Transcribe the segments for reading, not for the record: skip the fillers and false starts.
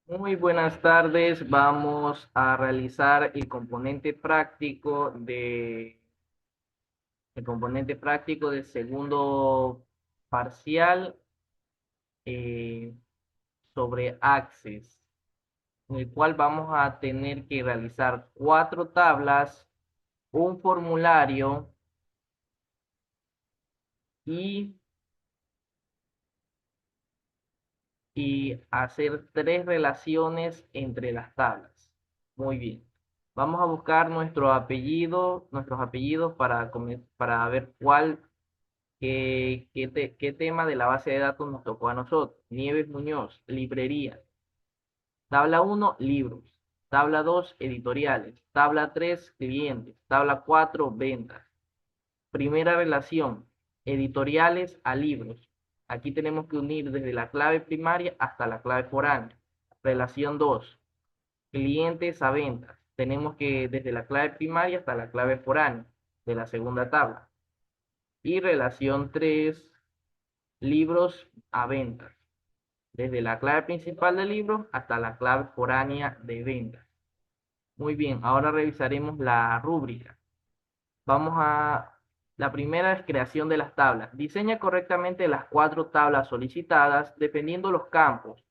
Muy buenas tardes. Vamos a realizar el componente práctico del segundo parcial eh, sobre Access, en el cual vamos a tener que realizar cuatro tablas, un formulario y, y hacer tres relaciones entre las tablas. Muy bien. Vamos a buscar nuestros apellidos para ver qué tema de la base de datos nos tocó a nosotros. Nieves Muñoz, librería. Tabla uno, libros. Tabla 2, editoriales. Tabla 3, clientes. Tabla 4, ventas. Primera relación, editoriales a libros. Aquí tenemos que unir desde la clave primaria hasta la clave foránea. Relación 2, clientes a ventas. Tenemos que desde la clave primaria hasta la clave foránea de la segunda tabla. Y relación 3, libros a ventas, desde la clave principal del libro hasta la clave foránea de ventas. Muy bien, ahora revisaremos la rúbrica. Vamos a... La primera es creación de las tablas. Diseña correctamente las cuatro tablas solicitadas dependiendo los campos,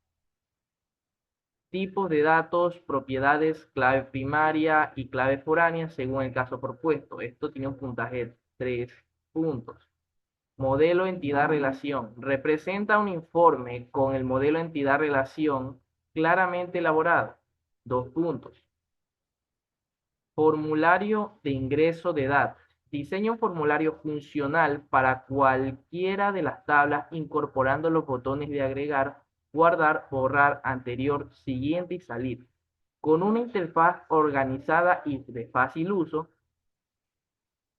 tipos de datos, propiedades, clave primaria y clave foránea según el caso propuesto. Esto tiene un puntaje de 3 puntos. Modelo entidad-relación. Representa un informe con el modelo entidad-relación claramente elaborado. 2 puntos. Formulario de ingreso de datos. Diseña un formulario funcional para cualquiera de las tablas incorporando los botones de agregar, guardar, borrar, anterior, siguiente y salir. Con una interfaz organizada y de fácil uso,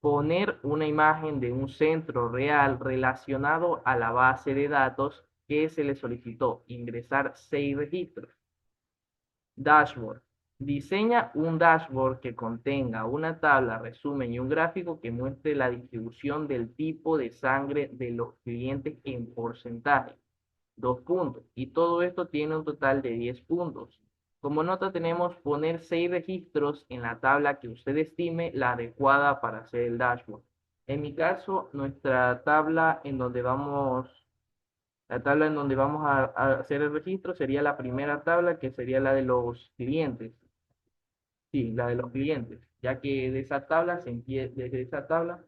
poner una imagen de un centro real relacionado a la base de datos que se le solicitó, ingresar 6 registros. Dashboard. Diseña un dashboard que contenga una tabla, resumen y un gráfico que muestre la distribución del tipo de sangre de los clientes en porcentaje. 2 puntos. Y todo esto tiene un total de 10 puntos. Como nota tenemos poner 6 registros en la tabla que usted estime la adecuada para hacer el dashboard. En mi caso, la tabla en donde vamos a hacer el registro sería la primera tabla, que sería la de los clientes. Sí, la de los clientes, ya que de esa tabla se empieza, desde esa tabla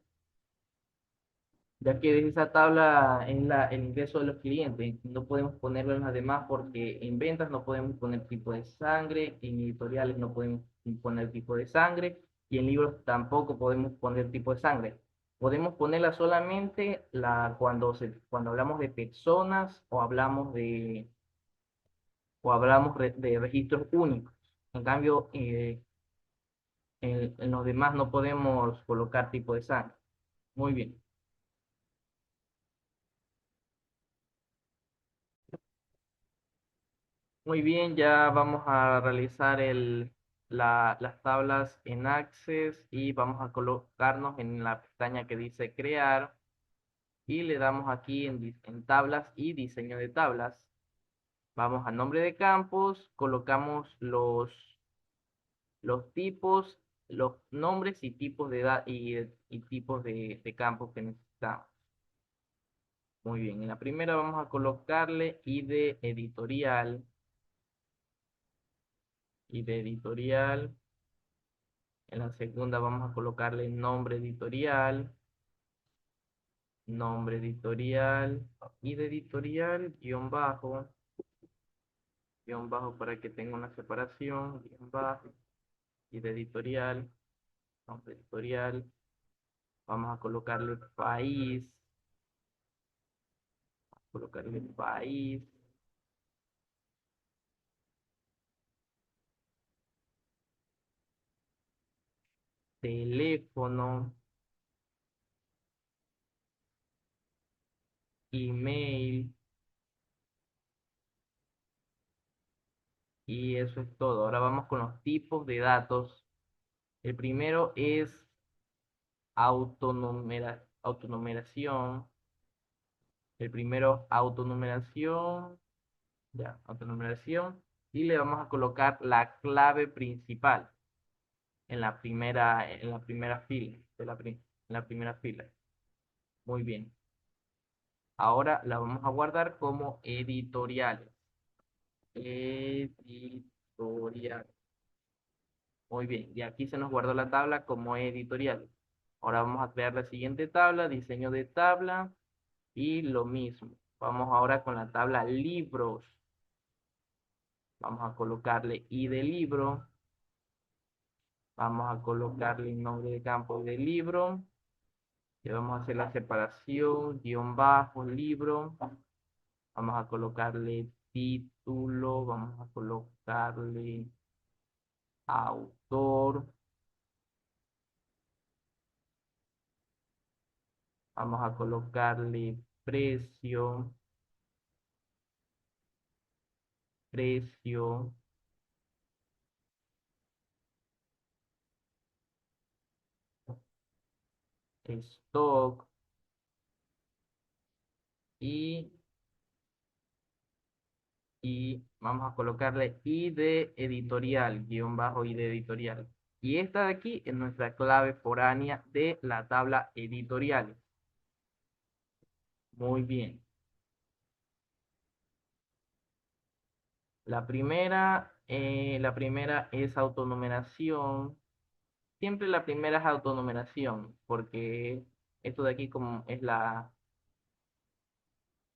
ya que desde esa tabla es el ingreso de los clientes. No podemos ponerlo en las demás porque en ventas no podemos poner tipo de sangre, en editoriales no podemos poner tipo de sangre y en libros tampoco podemos poner tipo de sangre. Podemos ponerla solamente cuando hablamos de personas o hablamos de registros únicos. En cambio, en los demás no podemos colocar tipo de sangre. Muy bien. Muy bien, ya vamos a realizar las tablas en Access y vamos a colocarnos en la pestaña que dice crear y le damos aquí en tablas y diseño de tablas. Vamos a nombre de campos, colocamos los tipos, los nombres y tipos y tipos de campos que necesitamos. Muy bien, en la primera vamos a colocarle ID editorial. En la segunda vamos a colocarle nombre editorial y de editorial, guión bajo para que tenga una separación, guión bajo y de editorial, nombre editorial. Vamos a colocarle país, teléfono, email y eso es todo. Ahora vamos con los tipos de datos. El primero es autonumeración. El primero, autonumeración. Ya, autonumeración. y le vamos a colocar la clave principal en la primera fila, en la primera fila. Muy bien. Ahora la vamos a guardar como editoriales. Editorial. Muy bien. Y aquí se nos guardó la tabla como editorial. Ahora vamos a crear la siguiente tabla, diseño de tabla y lo mismo. Vamos ahora con la tabla libros. Vamos a colocarle I de libro. Vamos a colocarle el nombre de campo de libro. Y vamos a hacer la separación, guión bajo, libro. Vamos a colocarle título. Vamos a colocarle autor. Vamos a colocarle precio, precio, stock y, y vamos a colocarle I de editorial, guión bajo I de editorial. Y esta de aquí es nuestra clave foránea de la tabla editorial. Muy bien. La primera es autonumeración. Siempre la primera es autonumeración, porque esto de aquí como es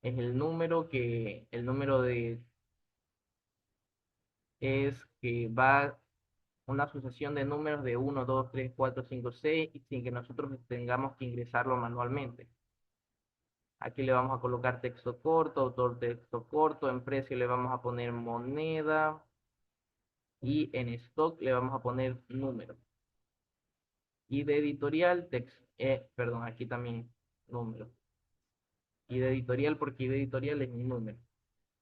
el número de es que va una sucesión de números de uno 2 3 4 5 6 y sin que nosotros tengamos que ingresarlo manualmente. Aquí le vamos a colocar texto corto, autor texto corto, en precio le vamos a poner moneda y en stock le vamos a poner número. Y de editorial, perdón, aquí también número. Y de editorial porque I de editorial es mi número.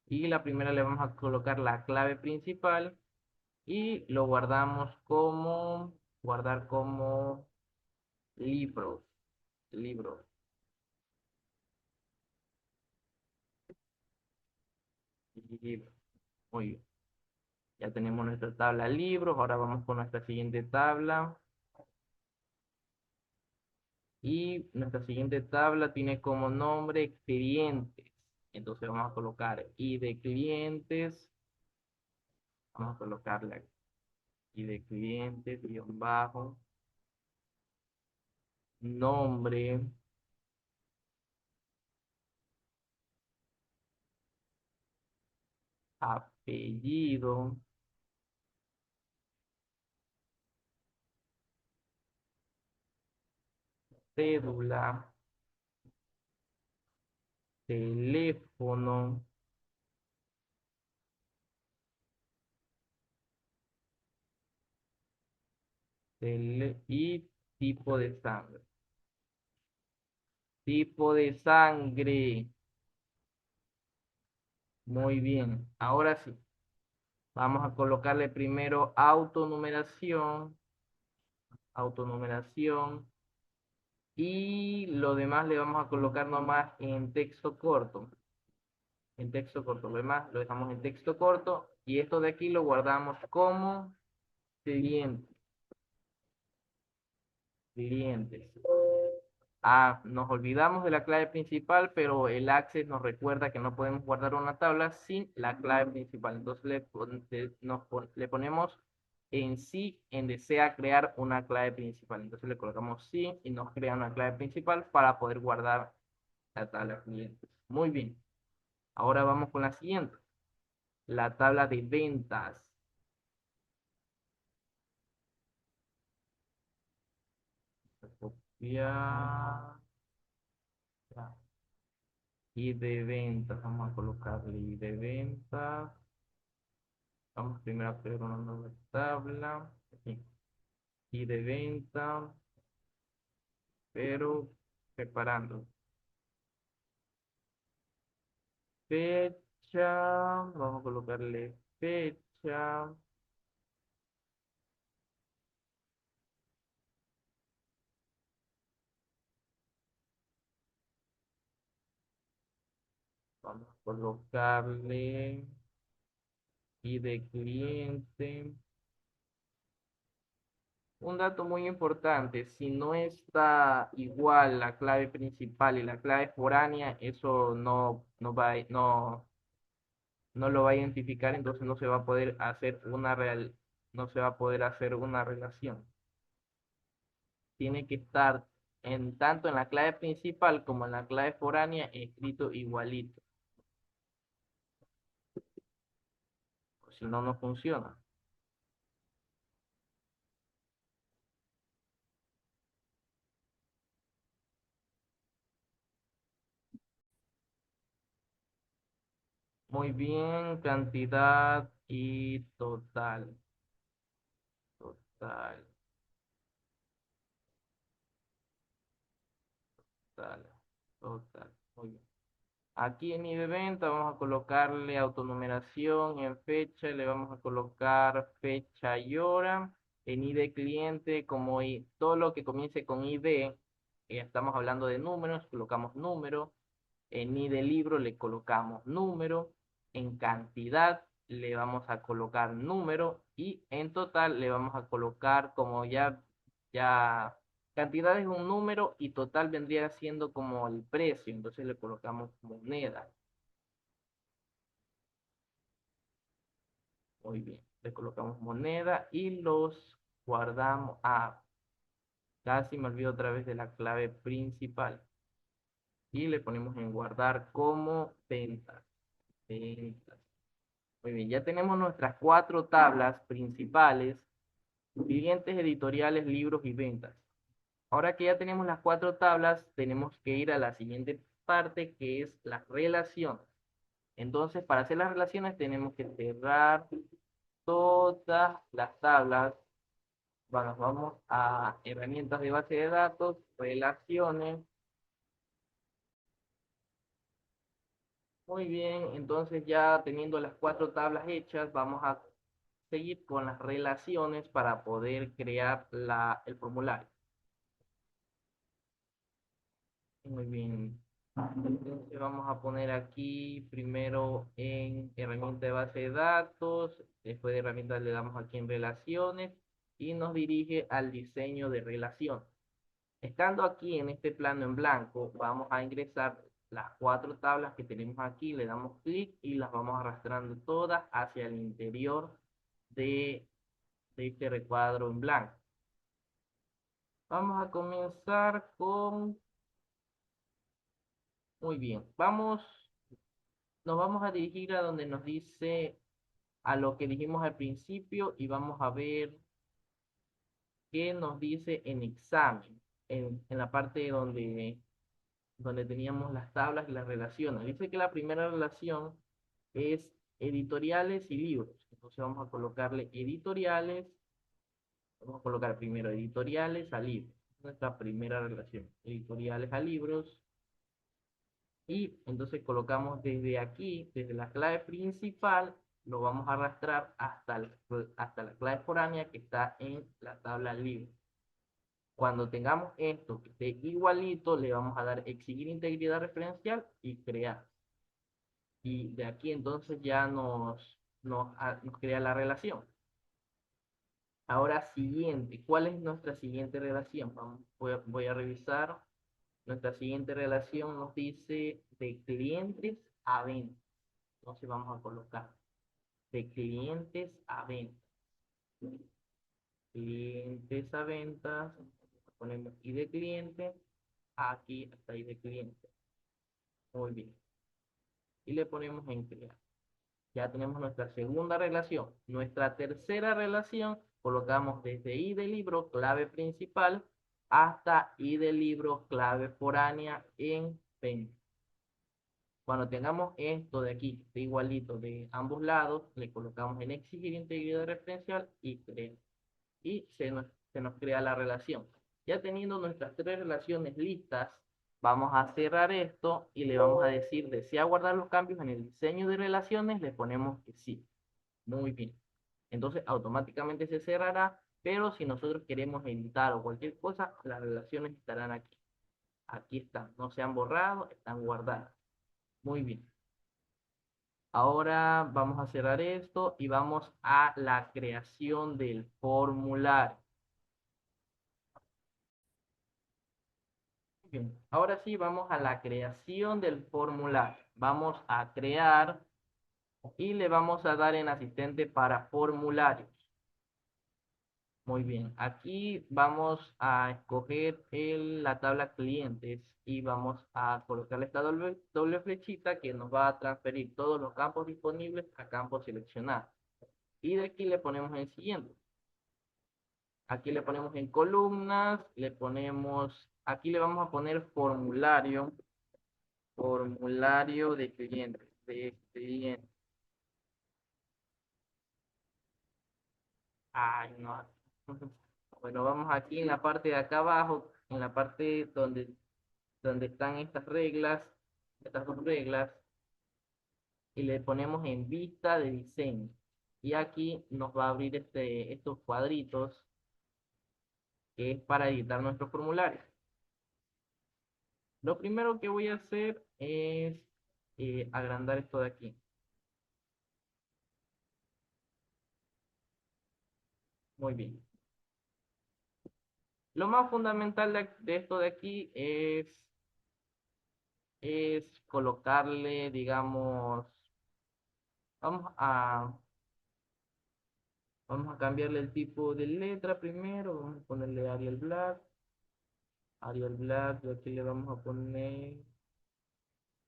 Y la primera le vamos a colocar la clave principal y lo guardar como libros, libros, libros. Muy bien. Ya tenemos nuestra tabla libros. Ahora vamos con nuestra siguiente tabla. Y nuestra siguiente tabla tiene como nombre clientes. Entonces vamos a colocar I de clientes. Vamos a colocarle I de clientes, guión bajo, nombre, apellido, cédula, teléfono, y tipo de sangre. Tipo de sangre. Muy bien. Ahora sí. Vamos a colocarle primero autonumeración, autonumeración. Y lo demás le vamos a colocar nomás en texto corto. En texto corto. Lo demás lo dejamos en texto corto. Y esto de aquí lo guardamos como cliente, clientes. Ah, nos olvidamos de la clave principal, pero el Access nos recuerda que no podemos guardar una tabla sin la clave principal. Entonces le ponemos en sí, en desea crear una clave principal. Entonces le colocamos sí y nos crea una clave principal para poder guardar la tabla clientes. Muy bien. Ahora vamos con la siguiente. La tabla de ventas. Copiar. Y de ventas, vamos a colocarle y de ventas. Vamos primero a crear una nueva tabla. Aquí. Y de venta, pero separando. Fecha, vamos a colocarle fecha. Vamos a colocarle y de cliente. Un dato muy importante, si no está igual la clave principal y la clave foránea, eso no lo va a identificar, entonces no se va a poder hacer no se va a poder hacer una relación. Tiene que estar tanto en la clave principal como en la clave foránea escrito igualito, o si no, no funciona. Muy bien, cantidad y total. Total, total, total. Muy bien. Aquí en I de venta vamos a colocarle autonumeración en fecha, le vamos a colocar fecha y hora. En I de cliente, todo lo que comience con ID, estamos hablando de números, colocamos número. En I de libro le colocamos número. En cantidad le vamos a colocar número. Y en total le vamos a colocar ya cantidad es un número y total vendría siendo como el precio. Entonces le colocamos moneda. Muy bien. Le colocamos moneda y los guardamos. Ah, casi me olvido otra vez de la clave principal. Y le ponemos en guardar como venta. Ventas. Muy bien, ya tenemos nuestras cuatro tablas principales: clientes, editoriales, libros y ventas. Ahora que ya tenemos las cuatro tablas, tenemos que ir a la siguiente parte, que es las relaciones. Entonces, para hacer las relaciones tenemos que cerrar todas las tablas. Bueno, vamos a herramientas de base de datos, relaciones. Muy bien, entonces ya teniendo las cuatro tablas hechas, vamos a seguir con las relaciones para poder crear el formulario. Muy bien. Entonces vamos a poner aquí primero en herramienta de base de datos, después de herramientas le damos aquí en relaciones y nos dirige al diseño de relación. Estando aquí en este plano en blanco, vamos a ingresar las cuatro tablas que tenemos aquí, le damos clic y las vamos arrastrando todas hacia el interior de, de este recuadro en blanco. Vamos a comenzar con, muy bien, nos vamos a dirigir a donde nos dice a lo que dijimos al principio y vamos a ver qué nos dice en examen, en la parte donde teníamos las tablas y las relaciones. Dice que la primera relación es editoriales y libros. Entonces vamos a colocarle editoriales, vamos a colocar primero editoriales a libros. Nuestra primera relación, editoriales a libros. Y entonces colocamos desde aquí, desde la clave principal, lo vamos a arrastrar hasta la clave foránea que está en la tabla libre. Cuando tengamos esto que esté igualito, le vamos a dar exigir integridad referencial y crear. Y de aquí entonces ya nos crea la relación. Ahora siguiente, ¿cuál es nuestra siguiente relación? Voy a revisar. Nuestra siguiente relación nos dice de clientes a ventas. Entonces vamos a colocar de clientes a ventas. Clientes a ventas. Ponemos I de cliente. Aquí está I de cliente. Muy bien. Y le ponemos en crear. Ya tenemos nuestra segunda relación. Nuestra tercera relación colocamos desde I de libro, clave principal, hasta I de libro, clave foránea en venta. Cuando tengamos esto de aquí, de igualito de ambos lados, le colocamos en exigir integridad referencial y crear. Y se nos crea la relación. Ya teniendo nuestras tres relaciones listas, vamos a cerrar esto y le vamos a decir, ¿desea guardar los cambios en el diseño de relaciones? Le ponemos que sí. Muy bien. Entonces automáticamente se cerrará, pero si nosotros queremos editar o cualquier cosa, las relaciones estarán aquí. Aquí están, no se han borrado, están guardadas. Muy bien. Ahora vamos a cerrar esto y vamos a la creación del formulario. Bien, ahora sí vamos a la creación del formulario. Vamos a crear y le vamos a dar en asistente para formularios. Muy bien, aquí vamos a escoger la tabla clientes y vamos a colocarle esta doble flechita que nos va a transferir todos los campos disponibles a campos seleccionados. Y de aquí le ponemos el siguiente. Aquí le ponemos en columnas, le ponemos, aquí le vamos a poner formulario de cliente. Ay, no. Bueno, vamos aquí en la parte de acá abajo, en la parte donde están estas dos reglas, y le ponemos en vista de diseño. Y aquí nos va a abrir estos cuadritos que es para editar nuestro formulario. Lo primero que voy a hacer es agrandar esto de aquí. Muy bien. Lo más fundamental de esto de aquí es colocarle, digamos, vamos a, vamos a cambiarle el tipo de letra primero. Vamos a ponerle Arial Black. Arial Black, y aquí le vamos a poner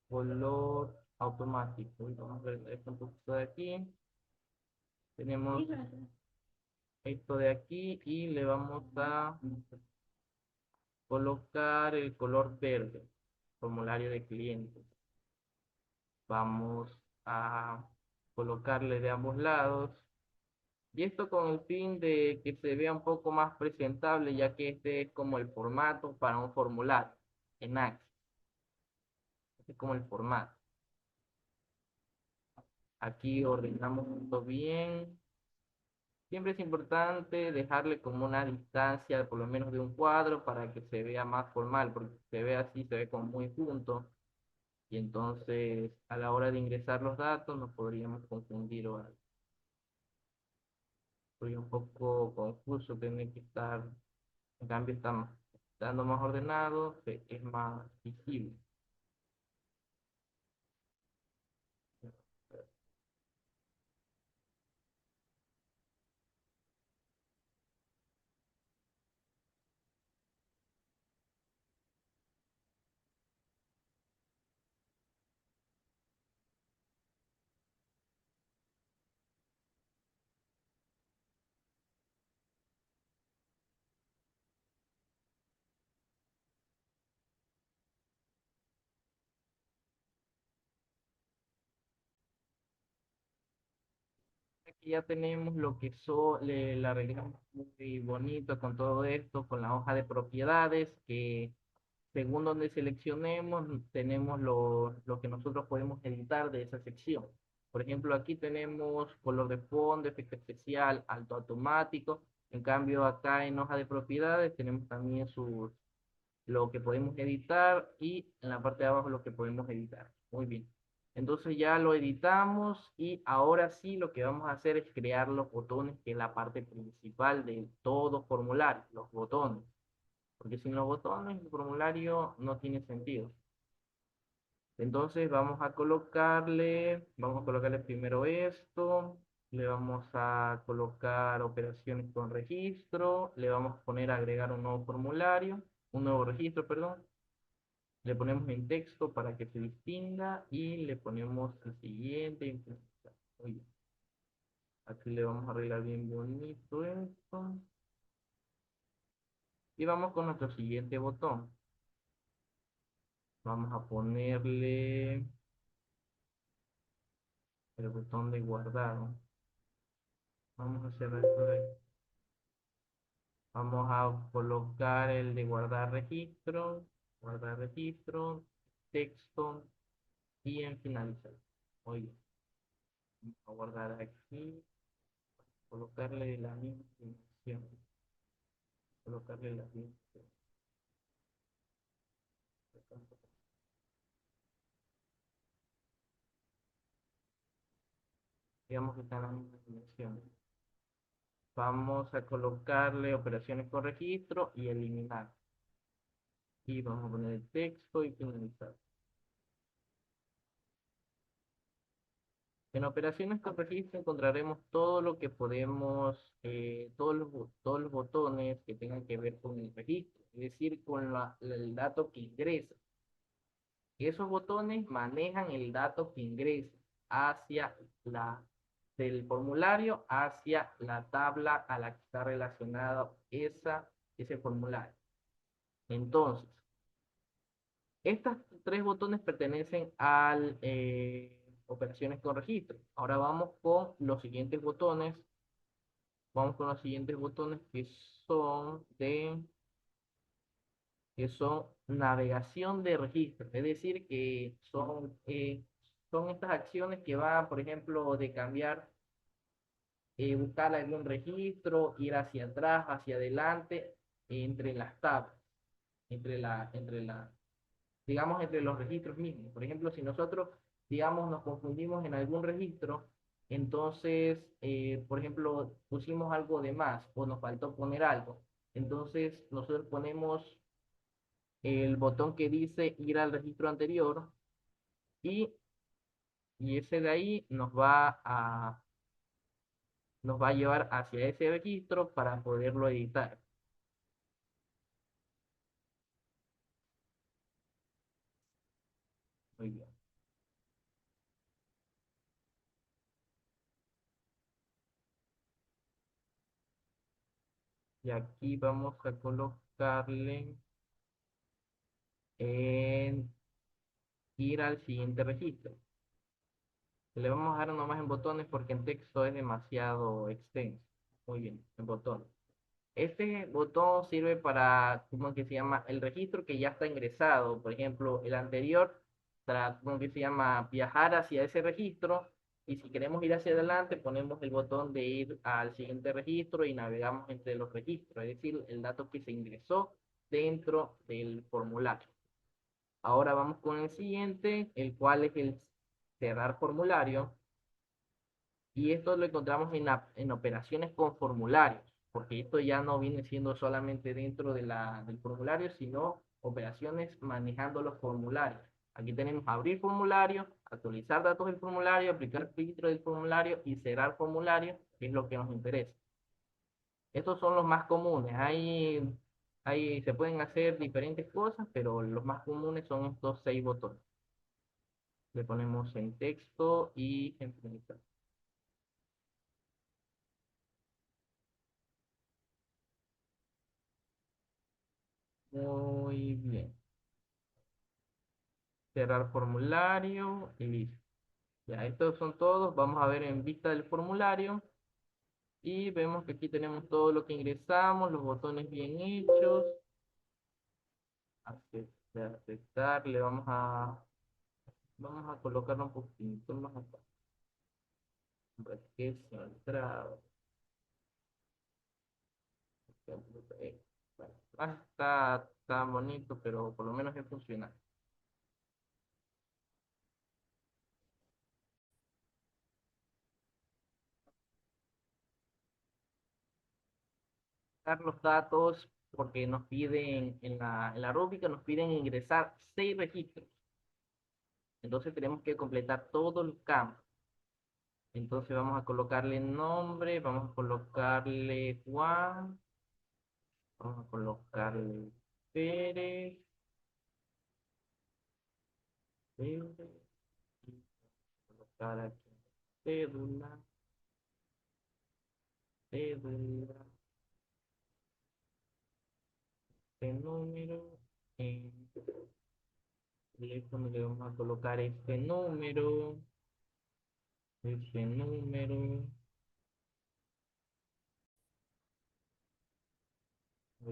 color automático. Y vamos a ver esto un poquito de aquí. Tenemos esto de aquí y le vamos a colocar el color verde, formulario de clientes. Vamos a colocarle de ambos lados. Y esto con el fin de que se vea un poco más presentable, ya que este es como el formato para un formulario en Access. Este es como el formato. Aquí ordenamos todo bien. Siempre es importante dejarle como una distancia, por lo menos de un cuadro, para que se vea más formal, porque si se ve así, se ve como muy junto. Y entonces, a la hora de ingresar los datos, nos podríamos confundir o algo. Soy un poco confuso, tener que estar, en cambio, estando más ordenado, es más visible. Aquí ya tenemos lo que son, la arreglamos muy bonito con todo esto, con la hoja de propiedades, que según donde seleccionemos, tenemos lo que nosotros podemos editar de esa sección. Por ejemplo, aquí tenemos color de fondo, efecto especial, alto automático. En cambio, acá en hoja de propiedades tenemos también lo que podemos editar y en la parte de abajo lo que podemos editar. Muy bien. Entonces ya lo editamos y ahora sí lo que vamos a hacer es crear los botones, que es la parte principal de todo formulario, los botones. Porque sin los botones el formulario no tiene sentido. Entonces vamos a colocarle primero esto, le vamos a colocar operaciones con registro, le vamos a poner a agregar un nuevo formulario, un nuevo registro, perdón. Le ponemos en texto para que se distinga y le ponemos el siguiente. Muy bien. Aquí le vamos a arreglar bien bonito esto. Y vamos con nuestro siguiente botón. Vamos a ponerle el botón de guardado. Vamos a cerrar esto de ahí. Vamos a colocar el de guardar registro, texto y en finalizar. Oye, vamos a guardar aquí, colocarle la misma dimensión, colocarle la misma. digamos que están en las mismas dimensiones. Vamos a colocarle operaciones con registro y eliminar. Y vamos a poner el texto y finalizar. En operaciones con registro encontraremos todo lo que podemos, todos los botones que tengan que ver con el registro, es decir, con el dato que ingresa. Esos botones manejan el dato que ingresa hacia del formulario hacia la tabla a la que está relacionado ese formulario. Entonces, estos tres botones pertenecen al operaciones con registro. Ahora vamos con los siguientes botones. Vamos con los siguientes botones son que son navegación de registro. Es decir, que son estas acciones que van, por ejemplo, de cambiar, buscar algún registro, ir hacia atrás, hacia adelante, entre las tablas, entre la digamos, entre los registros mismos. Por ejemplo, si nosotros, digamos, nos confundimos en algún registro, entonces, por ejemplo, pusimos algo de más o nos faltó poner algo. Entonces, nosotros ponemos el botón que dice ir al registro anterior y, y ese de ahí nos va a llevar hacia ese registro para poderlo editar. Muy bien. Y aquí vamos a colocarle en ir al siguiente registro. Le vamos a dar nomás en botones porque en texto es demasiado extenso. Muy bien, en botones. Este botón sirve para, ¿cómo que se llama? El registro que ya está ingresado. Por ejemplo, el anterior, para, ¿cómo que se llama? Viajar hacia ese registro. Y si queremos ir hacia adelante, ponemos el botón de ir al siguiente registro y navegamos entre los registros. Es decir, el dato que se ingresó dentro del formulario. Ahora vamos con el siguiente, el cual es el cerrar formulario. Y esto lo encontramos en operaciones con formularios, porque esto ya no viene siendo solamente dentro del formulario, sino operaciones manejando los formularios. Aquí tenemos abrir formulario, actualizar datos del formulario, aplicar filtro del formulario y cerrar formulario, que es lo que nos interesa. Estos son los más comunes. Se pueden hacer diferentes cosas, pero los más comunes son estos 6 botones. Le ponemos en texto y en finalizar. Muy bien. Cerrar formulario y listo. Ya, estos son todos. Vamos a ver en vista del formulario y vemos que aquí tenemos todo lo que ingresamos, los botones bien hechos. Aceptar, vamos a colocarlo un poquito más acá. Que centrado. Bueno, está tan bonito, pero por lo menos es funcional. Dar los datos porque nos piden en la rúbrica nos piden ingresar 6 registros. Entonces tenemos que completar todos los campos. Entonces vamos a colocarle nombre, vamos a colocarle Juan, vamos a colocarle Pérez, Pérez, y colocar aquí cédula, cédula, este número, en teléfono le vamos a colocar este número, muy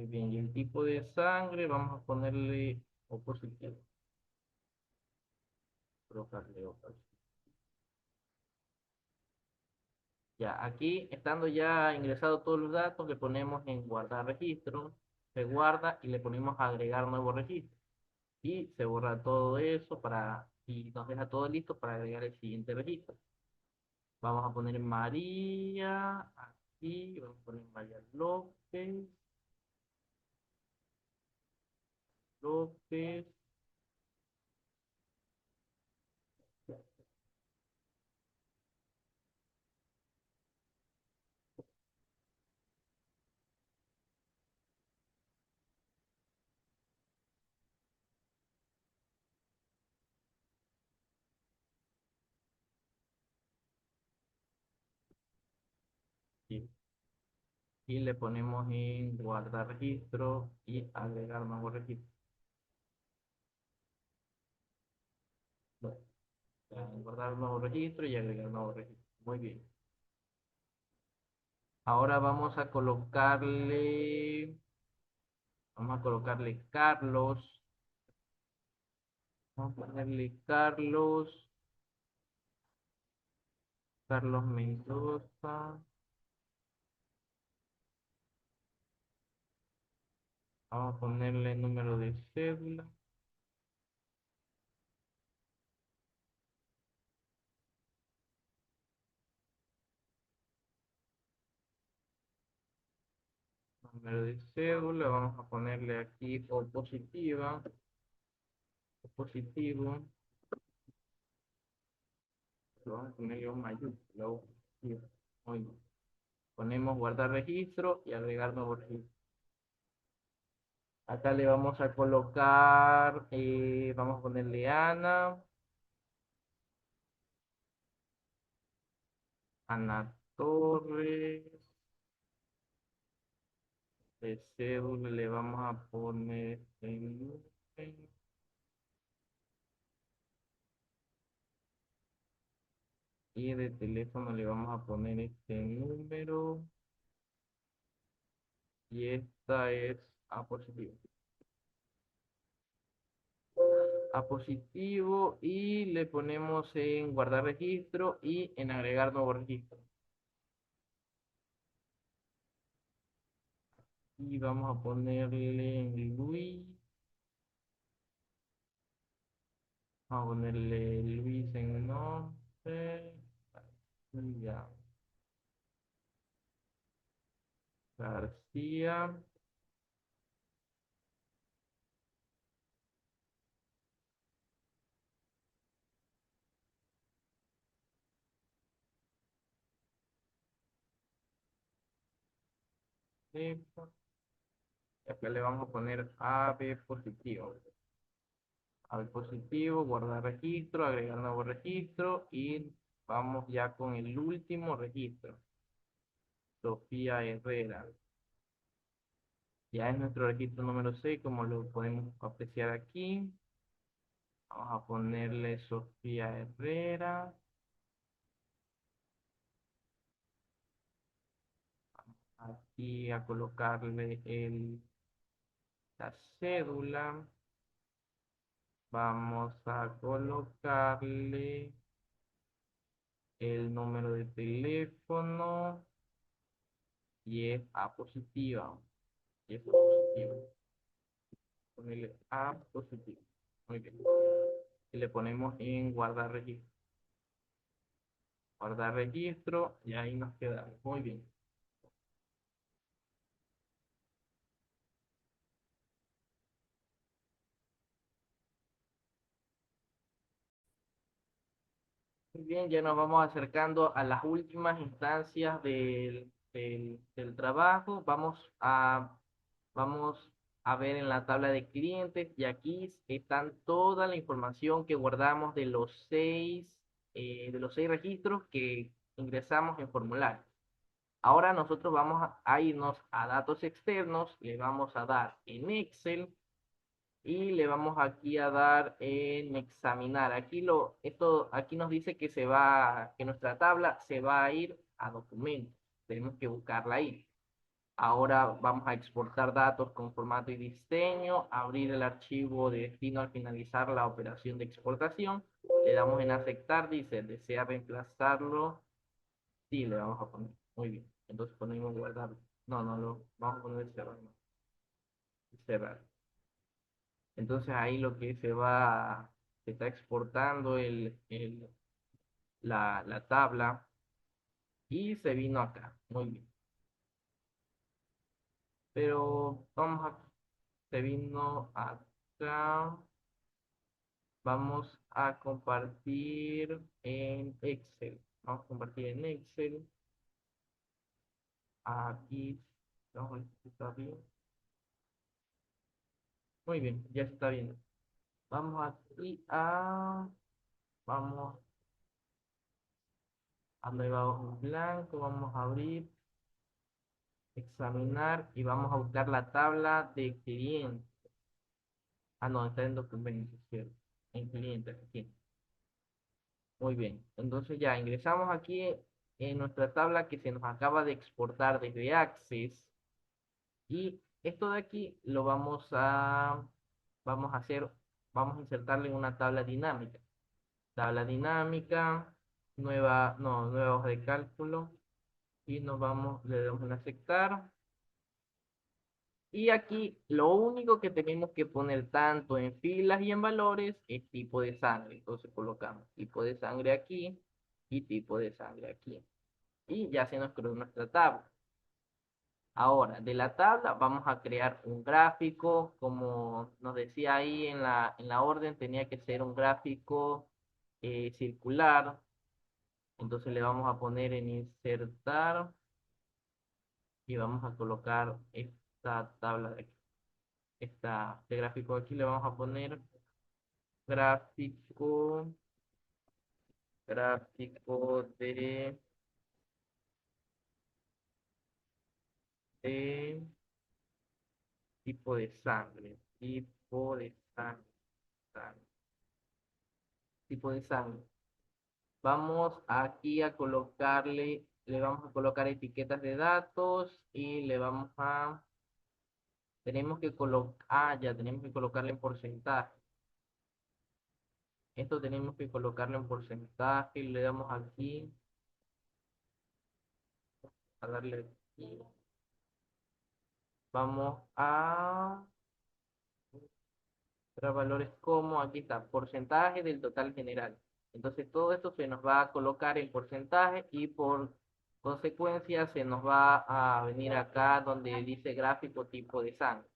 bien, y el tipo de sangre, vamos a ponerle O positivo, colocarle O positivo. Ya, aquí estando ya ingresados todos los datos, le ponemos en guardar registro, se guarda y le ponemos agregar nuevo registro. Y se borra todo eso y nos deja todo listo para agregar el siguiente registro. Vamos a poner María aquí, vamos a poner María López, López, y, y le ponemos en guardar registro y agregar nuevo registro. Bueno, ya, en guardar nuevo registro y agregar nuevo registro. Muy bien. Ahora vamos a colocarle Carlos, vamos a ponerle Carlos Mendoza, vamos a ponerle número de cédula, número de cédula, vamos a ponerle aquí O positiva, O positivo, lo vamos a ponerle O mayúscula, O positivo. Muy bien. Ponemos guardar registro y agregar nuevo registro. Acá le vamos a colocar, vamos a ponerle Ana Torres, de cédula le vamos a poner y de teléfono le vamos a poner este número y esta es A positivo. A positivo y le ponemos en guardar registro y en agregar nuevo registro. Y vamos a ponerle Luis, vamos a ponerle Luis en nombre, ya, García, y acá le vamos a poner AB positivo. AB positivo, guardar registro, agregar nuevo registro y vamos ya con el último registro. Sofía Herrera. Ya es nuestro registro número 6 como lo podemos apreciar aquí. Vamos a ponerle Sofía Herrera. Aquí a colocarle la cédula. Vamos a colocarle el número de teléfono y es A positiva. Y es A positiva. Ponerle A positivo. Muy bien. Y le ponemos en guardar registro. Guardar registro y ahí nos queda. Muy bien. Muy bien, ya nos vamos acercando a las últimas instancias del trabajo. Vamos a ver en la tabla de clientes y aquí están toda la información que guardamos de los seis registros que ingresamos en formulario. Ahora nosotros vamos a irnos a datos externos, le vamos a dar en Excel y le vamos aquí a dar en examinar. Aquí nos dice que nuestra tabla se va a ir a documentos. Tenemos que buscarla ahí. Ahora vamos a exportar datos con formato y diseño, abrir el archivo de destino al finalizar la operación de exportación. Le damos en aceptar, dice, desea reemplazarlo. Sí, le vamos a poner. Muy bien. Entonces ponemos guardar. No, no, lo vamos a poner cerrar. No, cerrar. Entonces ahí lo que se está exportando la tabla. y se vino acá. Muy bien. Pero vamos a, se vino acá. Vamos a compartir en Excel. Vamos a compartir en Excel. Aquí. Vamos a ver si está bien. Muy bien, ya se está viendo. Vamos aquí a. Vamos a nueva hoja en blanco. Vamos a abrir, examinar y vamos a buscar la tabla de clientes. Ah, no, está en documentos, ¿cierto? En clientes, aquí. Muy bien. Entonces ya ingresamos aquí en nuestra tabla que se nos acaba de exportar desde Access. Y esto de aquí lo vamos a hacer, vamos a insertarle en una tabla dinámica. Tabla dinámica, nueva, no, nueva hoja de cálculo. Y nos vamos, le damos en aceptar. Y aquí lo único que tenemos que poner tanto en filas y en valores es tipo de sangre. Entonces colocamos tipo de sangre aquí y tipo de sangre aquí. Y ya se nos creó nuestra tabla. Ahora, de la tabla vamos a crear un gráfico, como nos decía ahí en la orden, tenía que ser un gráfico circular. Entonces le vamos a poner en insertar y vamos a colocar esta tabla de aquí. Este gráfico aquí le vamos a poner gráfico, gráfico de tipo de sangre, tipo de sangre, sangre, tipo de sangre. Vamos aquí a colocarle, le vamos a colocar etiquetas de datos y le vamos a, tenemos que colocar, ya tenemos que colocarle en porcentaje. Esto tenemos que colocarle en porcentaje y le damos aquí, a darle aquí. Vamos a para valores como, aquí está, porcentaje del total general. Entonces todo esto se nos va a colocar en porcentaje y por consecuencia se nos va a venir acá donde dice gráfico tipo de sangre.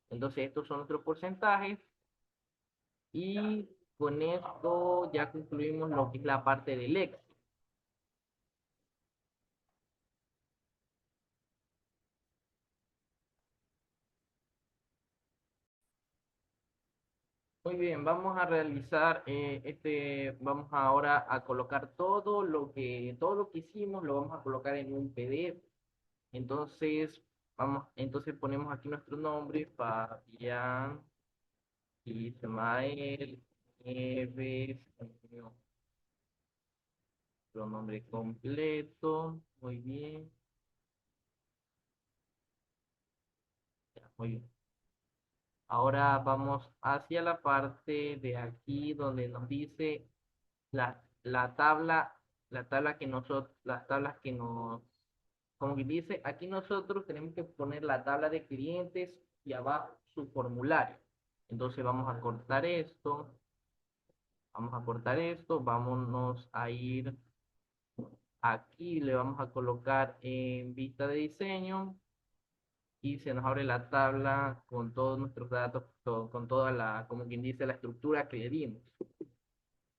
Entonces estos son nuestros porcentajes y con esto ya concluimos lo que es la parte del Excel. Muy bien, vamos a realizar vamos ahora a colocar todo lo que hicimos, lo vamos a colocar en un PDF. Entonces, entonces ponemos aquí nuestro nombre, Fabián Ismael Nieves, nuestro nombre completo, muy bien, ya, muy bien. Ahora vamos hacia la parte de aquí donde nos dice la tabla, las tablas que nos, como que dice, aquí nosotros tenemos que poner la tabla de clientes y abajo su formulario. Entonces vamos a cortar esto, vámonos a ir aquí, le vamos a colocar en vista de diseño y se nos abre la tabla con todos nuestros datos, con toda la, como quien dice, la estructura que le dimos.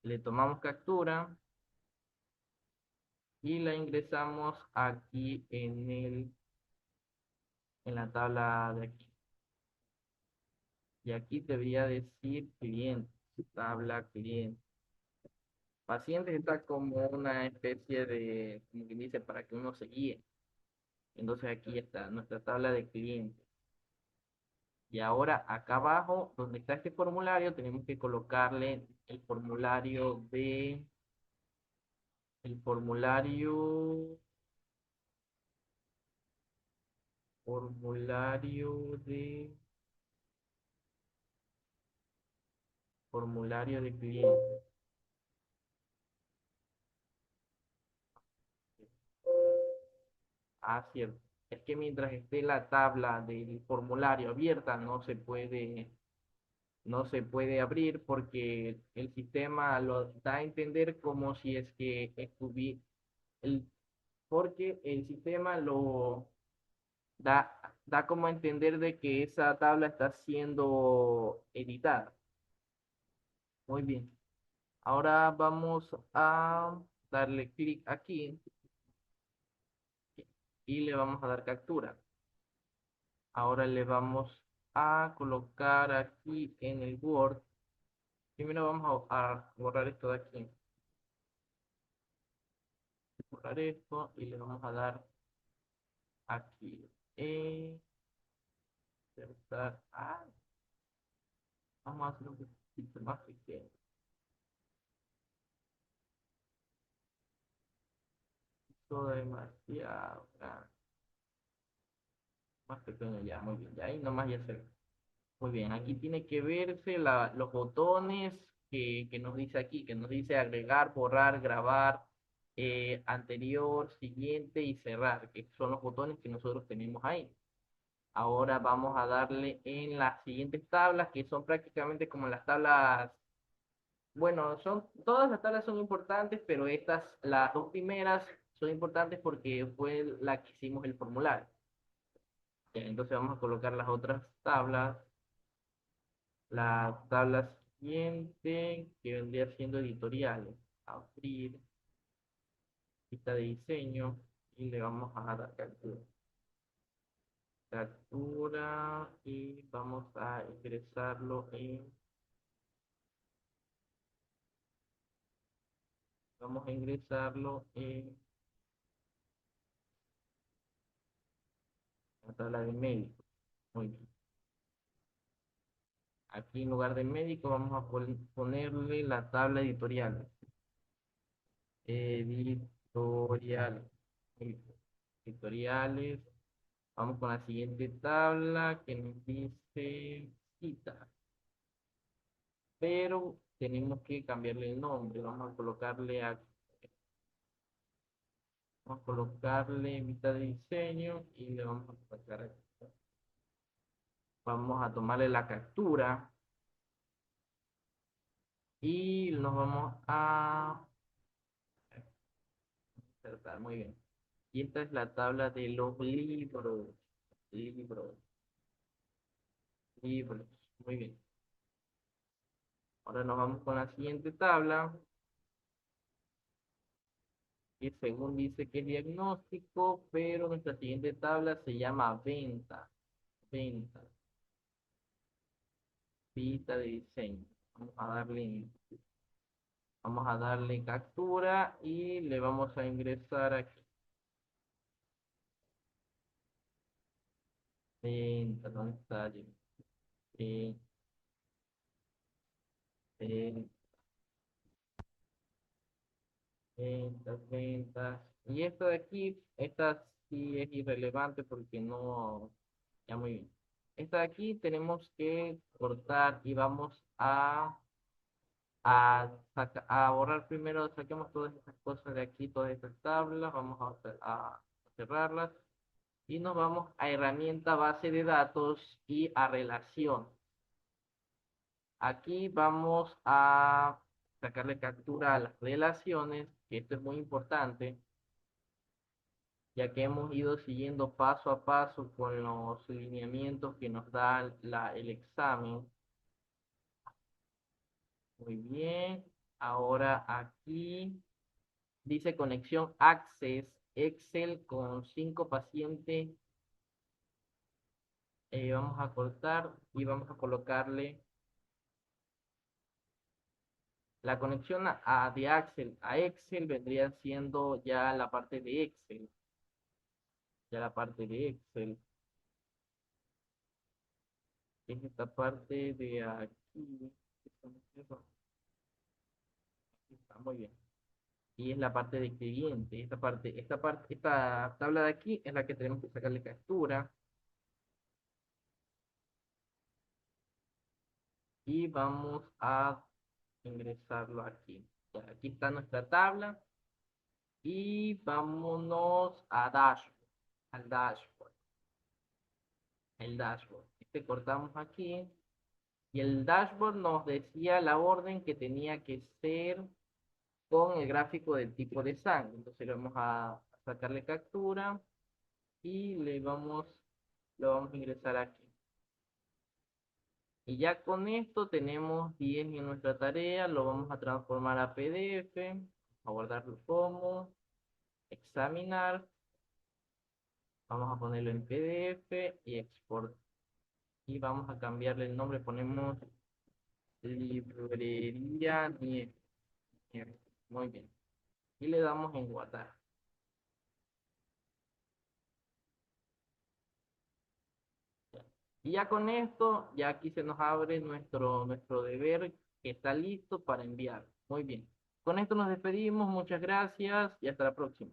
Le tomamos captura y la ingresamos aquí en la tabla de aquí. Y aquí debería decir cliente, tabla cliente. Pacientes está como una especie de, como quien dice, para que uno se guíe. Entonces aquí está nuestra tabla de clientes. Y ahora acá abajo, donde está este formulario, tenemos que colocarle el formulario de cliente. Ah, cierto. Es que mientras esté la tabla del formulario abierta, no se puede abrir porque el sistema lo da a entender como si es que estuviera porque el sistema lo da como a entender de que esa tabla está siendo editada. Muy bien. Ahora vamos a darle clic aquí y le vamos a dar captura. Ahora le vamos a colocar aquí en el Word. Primero vamos a borrar esto de aquí. Borrar esto y le vamos a dar aquí. Insertar. Vamos a hacer un poquito más pequeño. Todo demasiado grande. Más pequeño ya, muy bien. Ya ahí nomás ya se ve. Muy bien, aquí tiene que verse los botones que nos dice aquí, que nos dice agregar, borrar, grabar, anterior, siguiente y cerrar, que son los botones que nosotros tenemos ahí. Ahora vamos a darle en las siguientes tablas, que son prácticamente como las tablas, bueno, todas las tablas son importantes, pero estas, las dos primeras, son importantes porque fue la que hicimos el formulario. Entonces vamos a colocar las otras tablas. La tabla siguiente, que vendría siendo editoriales. Abrir, lista de diseño, y le vamos a dar captura. Captura y vamos a ingresarlo en la tabla de médico. Muy bien. Aquí en lugar de médico vamos a ponerle la tabla editorial. Editorial. Editoriales. Vamos con la siguiente tabla que nos dice cita. Pero tenemos que cambiarle el nombre. Vamos a colocarle mitad de diseño y le vamos a colocar aquí. Vamos a tomarle la captura y nos vamos a insertar. Muy bien. Y esta es la tabla de los libros. Libros, libros. Muy bien. Ahora nos vamos con la siguiente tabla, que según dice que es diagnóstico, pero nuestra siguiente tabla se llama venta. Venta. Vista de diseño. Vamos a darle captura y le vamos a ingresar aquí. Venta, ¿dónde está? Eh, eh, ventas, ventas. Y esta de aquí, esta sí es irrelevante porque no, ya muy bien. Esta de aquí tenemos que cortar y vamos a borrar primero, saquemos todas estas cosas de aquí, todas estas tablas, vamos a cerrarlas y nos vamos a herramienta base de datos y a relación. Aquí vamos a sacarle captura a las relaciones, que esto es muy importante, ya que hemos ido siguiendo paso a paso con los lineamientos que nos da el examen. Muy bien. Ahora aquí dice conexión Access Excel con 5 pacientes. Vamos a cortar y vamos a colocarle la conexión de Excel a Excel vendría siendo ya la parte de Excel. Ya la parte de Excel. Es esta parte de aquí. Está muy bien. Y es la parte de cliente. Esta tabla de aquí es la que tenemos que sacarle captura. Y vamos a ingresarlo aquí. Ya, aquí está nuestra tabla. Y vámonos a dashboard. Al dashboard. El dashboard. Cortamos aquí. Y el dashboard nos decía la orden que tenía que ser con el gráfico del tipo de sangre. Entonces lo vamos a sacarle captura y lo vamos a ingresar aquí. Y ya con esto tenemos 10 en nuestra tarea, lo vamos a transformar a PDF, a guardarlo como, examinar, vamos a ponerlo en PDF y export. Y vamos a cambiarle el nombre, ponemos librería Nieves. Muy bien. Y le damos en guardar. Y ya con esto, ya aquí se nos abre nuestro deber que está listo para enviar. Muy bien. Con esto nos despedimos. Muchas gracias y hasta la próxima.